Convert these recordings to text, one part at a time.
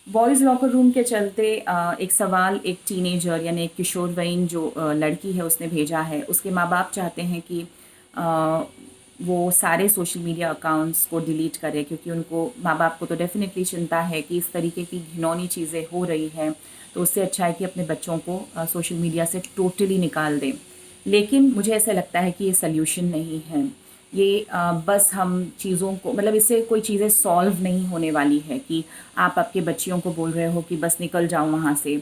Boys locker room के चलते एक सवाल एक टीनेजर यानी एक किशोरवयीन जो लड़की है उसने भेजा है। उसके माँ बाप चाहते हैं कि अ, वो सारे सोशल मीडिया अकाउंट्स को डिलीट करे, क्योंकि उनको माँ बाप को तो डेफिनेटली चिंता है कि इस तरीके की घिनौनी चीज़ें हो रही हैं। तो उससे अच्छा है कि अपने बच्चों को सोशल मीडिया से टोटली निकाल दें। लेकिन मुझे ऐसा लगता है कि ये सल्यूशन नहीं है। ये बस हम चीज़ों को मतलब इससे कोई चीज़ें सॉल्व नहीं होने वाली है कि आप आपके बच्चियों को बोल रहे हो कि बस निकल जाओ वहाँ से।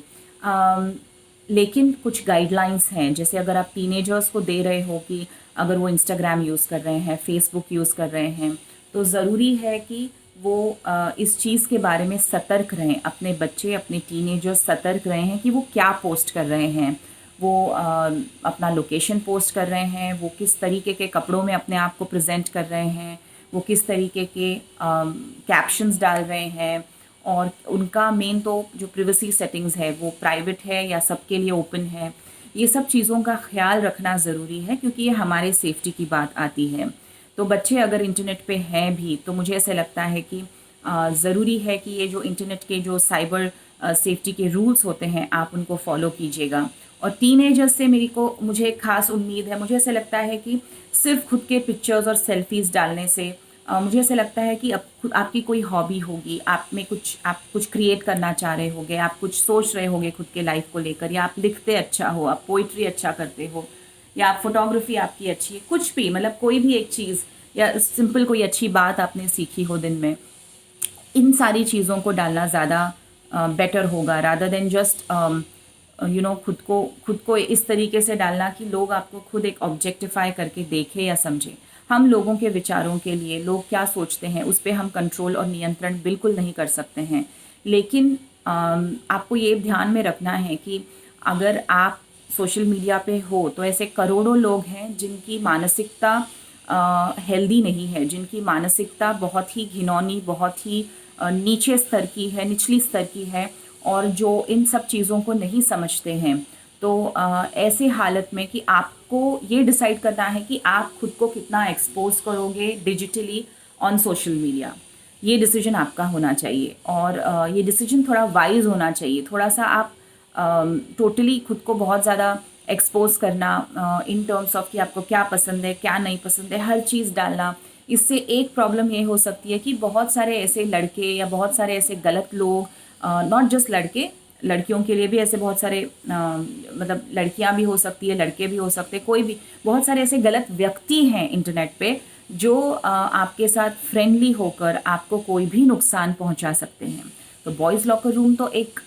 लेकिन कुछ गाइडलाइंस हैं, जैसे अगर आप टीनेजर्स को दे रहे हो कि अगर वो इंस्टाग्राम यूज़ कर रहे हैं, फेसबुक यूज़ कर रहे हैं, तो ज़रूरी है कि वो इस चीज़ के बारे में सतर्क रहें। अपने बच्चे, अपने टीनेजर्स सतर्क रहें हैं कि वो क्या पोस्ट कर रहे हैं। वो अपना लोकेशन पोस्ट कर रहे हैं, वो किस तरीके के कपड़ों में अपने आप को प्रेजेंट कर रहे हैं, वो किस तरीके के कैप्शंस डाल रहे हैं, और उनका मेन तो जो प्रिवेसी सेटिंग्स है वो प्राइवेट है या सबके लिए ओपन है। ये सब चीज़ों का ख्याल रखना ज़रूरी है, क्योंकि ये हमारे सेफ्टी की बात आती है। तो बच्चे अगर इंटरनेट पे हैं भी तो मुझे ऐसा लगता है कि ज़रूरी है कि ये जो इंटरनेट के जो साइबर सेफ्टी के रूल्स होते हैं आप उनको फॉलो कीजिएगा। और टीनेजर्स से मुझे एक ख़ास उम्मीद है। मुझे ऐसा लगता है कि सिर्फ खुद के पिक्चर्स और सेल्फीज़ डालने से मुझे ऐसा लगता है कि अब खुद आपकी कोई हॉबी होगी, आप कुछ क्रिएट करना चाह रहे होगे, आप कुछ सोच रहे होगे खुद के लाइफ को लेकर, या आप लिखते अच्छा हो, आप पोइट्री अच्छा करते हो, या आप फोटोग्राफी आपकी अच्छी है, कुछ भी मतलब कोई भी एक चीज़ या सिंपल कोई अच्छी बात आपने सीखी हो दिन में, इन सारी चीज़ों को डालना ज़्यादा बेटर होगा, रादर देन जस्ट खुद को इस तरीके से डालना कि लोग आपको खुद एक ऑब्जेक्टिफाई करके देखें या समझें। हम लोगों के विचारों के लिए लोग क्या सोचते हैं उस पे हम कंट्रोल और नियंत्रण बिल्कुल नहीं कर सकते हैं। लेकिन आपको ये ध्यान में रखना है कि अगर आप सोशल मीडिया पे हो तो ऐसे करोड़ों लोग हैं जिनकी मानसिकता हेल्दी नहीं है, जिनकी मानसिकता बहुत ही घिनौनी, बहुत ही नीचे स्तर की है, निचली स्तर की है, और जो इन सब चीज़ों को नहीं समझते हैं। तो ऐसे हालत में कि आपको ये डिसाइड करना है कि आप खुद को कितना एक्सपोज करोगे डिजिटली ऑन सोशल मीडिया। ये डिसीजन आपका होना चाहिए, और ये डिसीजन थोड़ा वाइज होना चाहिए। थोड़ा सा आप टोटली खुद को बहुत ज़्यादा एक्सपोज करना इन टर्म्स ऑफ कि आपको क्या पसंद है, क्या नहीं पसंद है, हर चीज़ डालना, इससे एक प्रॉब्लम ये हो सकती है कि बहुत सारे ऐसे लड़के या बहुत सारे ऐसे गलत लोग, नॉट जस्ट लड़के, लड़कियों के लिए भी ऐसे बहुत सारे मतलब लड़कियां भी हो सकती है, लड़के भी हो सकते हैं, कोई भी, बहुत सारे ऐसे गलत व्यक्ति हैं इंटरनेट पे जो आपके साथ फ्रेंडली होकर आपको कोई भी नुकसान पहुंचा सकते हैं। तो बॉयज़ लॉकर रूम तो एक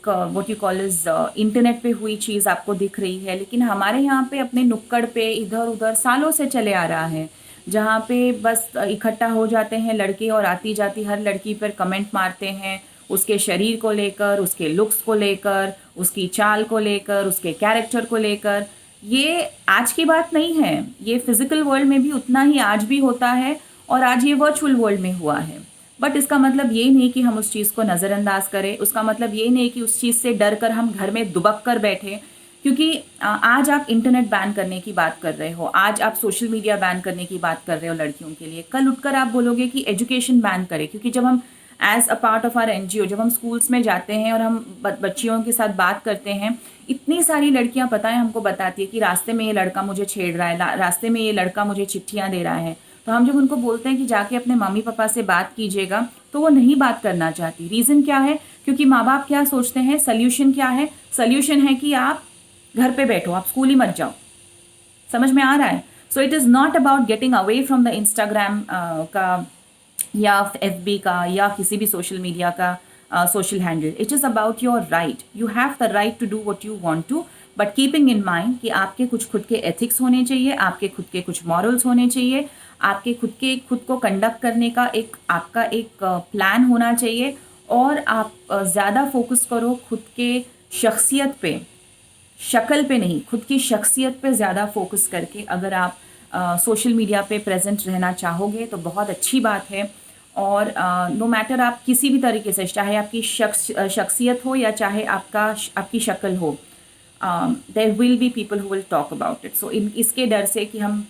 what you call is internet पे हुई चीज़ आपको दिख रही है, लेकिन हमारे यहाँ पे अपने नुक्कड़ पे इधर उधर सालों से चले आ रहा है, जहाँ पे बस इकट्ठा हो जाते हैं लड़के और आती जाती हर लड़की पर कमेंट मारते हैं, उसके शरीर को लेकर, उसके लुक्स को लेकर, उसकी चाल को लेकर, उसके कैरेक्टर को लेकर। ये आज की बात नहीं है, ये फिजिकल वर्ल्ड में भी उतना ही आज भी होता है, और आज ये वर्चुअल वर्ल्ड में हुआ है। बट इसका मतलब ये नहीं कि हम उस चीज़ को नज़रअंदाज करें, उसका मतलब ये नहीं कि उस चीज़ से डर कर हम घर में दुबक कर बैठे। क्योंकि आज आप इंटरनेट बैन करने की बात कर रहे हो, आज आप सोशल मीडिया बैन करने की बात कर रहे हो लड़कियों के लिए, कल उठकर आप बोलोगे कि एजुकेशन बैन करें। क्योंकि जब हम as a part of our NGO जब हम स्कूल्स में जाते हैं और हम बच्चियों के साथ बात करते हैं, इतनी सारी लड़कियां पता है हमको बताती है कि रास्ते में ये लड़का मुझे छेड़ रहा है, रास्ते में ये लड़का मुझे चिट्ठियां दे रहा है। तो हम जब उनको बोलते हैं कि जाके अपने मम्मी पापा से बात कीजिएगा, तो वो नहीं बात करना चाहती। रीज़न क्या है? क्योंकि माँ बाप क्या सोचते हैं, सोल्यूशन क्या है? सोल्यूशन है कि आप घर पे बैठो, आप स्कूल ही मत जाओ। समझ में आ रहा है? So it is not about getting away from the Instagram का या एफबी का या किसी भी सोशल मीडिया का social handle. It is about your right, you have the right to do what you want to, but keeping in mind कि आपके कुछ खुद के एथिक्स होने चाहिए, आपके खुद के कुछ मॉरल्स होने चाहिए, आपके खुद को कंडक्ट करने का आपका एक प्लान होना चाहिए, और आप ज़्यादा फोकस करो खुद के शख्सियत पे, शक्ल पे नहीं, खुद की शख्सियत पे ज़्यादा फोकस करके अगर आप सोशल मीडिया पे प्रेजेंट रहना चाहोगे तो बहुत अच्छी बात है। और नो मैटर आप किसी भी तरीके से, चाहे आपकी शख्सियत हो या चाहे आपकी शक्ल हो, there will be people who will talk about it. So इन इसके डर से कि हम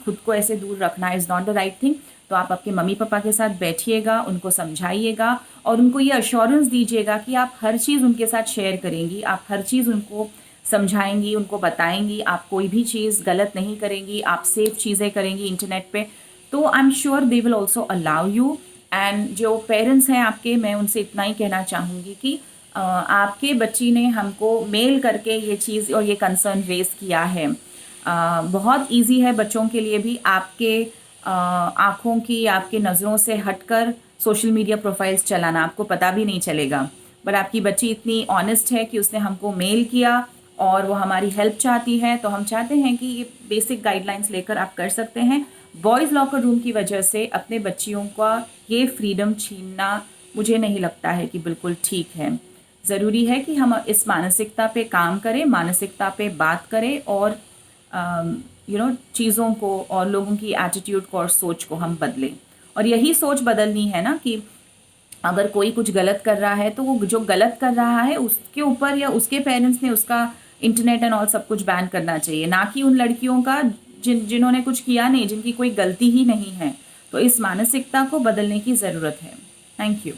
खुद को ऐसे दूर रखना is not the right thing. तो आप आपके मम्मी पापा के साथ बैठिएगा, उनको समझाइएगा और उनको ये अश्योरेंस दीजिएगा कि आप हर चीज़ उनके साथ शेयर करेंगी, आप हर चीज़ उनको समझाएंगी, उनको बताएंगी, आप कोई भी चीज़ गलत नहीं करेंगी, आप सेफ चीज़ें करेंगी इंटरनेट पे, तो I am sure they will also allow you. And जो पेरेंट्स हैं आपके, मैं उनसे इतना ही कहना चाहूँगी कि आपके बच्ची ने हमको मेल करके ये चीज़ और ये कंसर्न रेज किया है। बहुत इजी है बच्चों के लिए भी आपके आँखों की, आपके नज़रों से हटकर सोशल मीडिया प्रोफाइल्स चलाना, आपको पता भी नहीं चलेगा। बट आपकी बच्ची इतनी ऑनेस्ट है कि उसने हमको मेल किया और वो हमारी हेल्प चाहती है, तो हम चाहते हैं कि ये बेसिक गाइडलाइंस लेकर आप कर सकते हैं। बॉयज़ लॉकर रूम की वजह से अपने बच्चियों का ये फ्रीडम छीनना मुझे नहीं लगता है कि बिल्कुल ठीक है। ज़रूरी है कि हम इस मानसिकता पे काम करें, मानसिकता पे बात करें और चीज़ों को और लोगों की एटीट्यूड को और सोच को हम बदलें। और यही सोच बदलनी है ना कि अगर कोई कुछ गलत कर रहा है तो वो जो गलत कर रहा है उसके ऊपर या उसके पेरेंट्स ने उसका इंटरनेट एंड ऑल सब कुछ बैन करना चाहिए, ना कि उन लड़कियों का जिन्होंने कुछ किया नहीं, जिनकी कोई गलती ही नहीं है। तो इस मानसिकता को बदलने की ज़रूरत है। Thank you.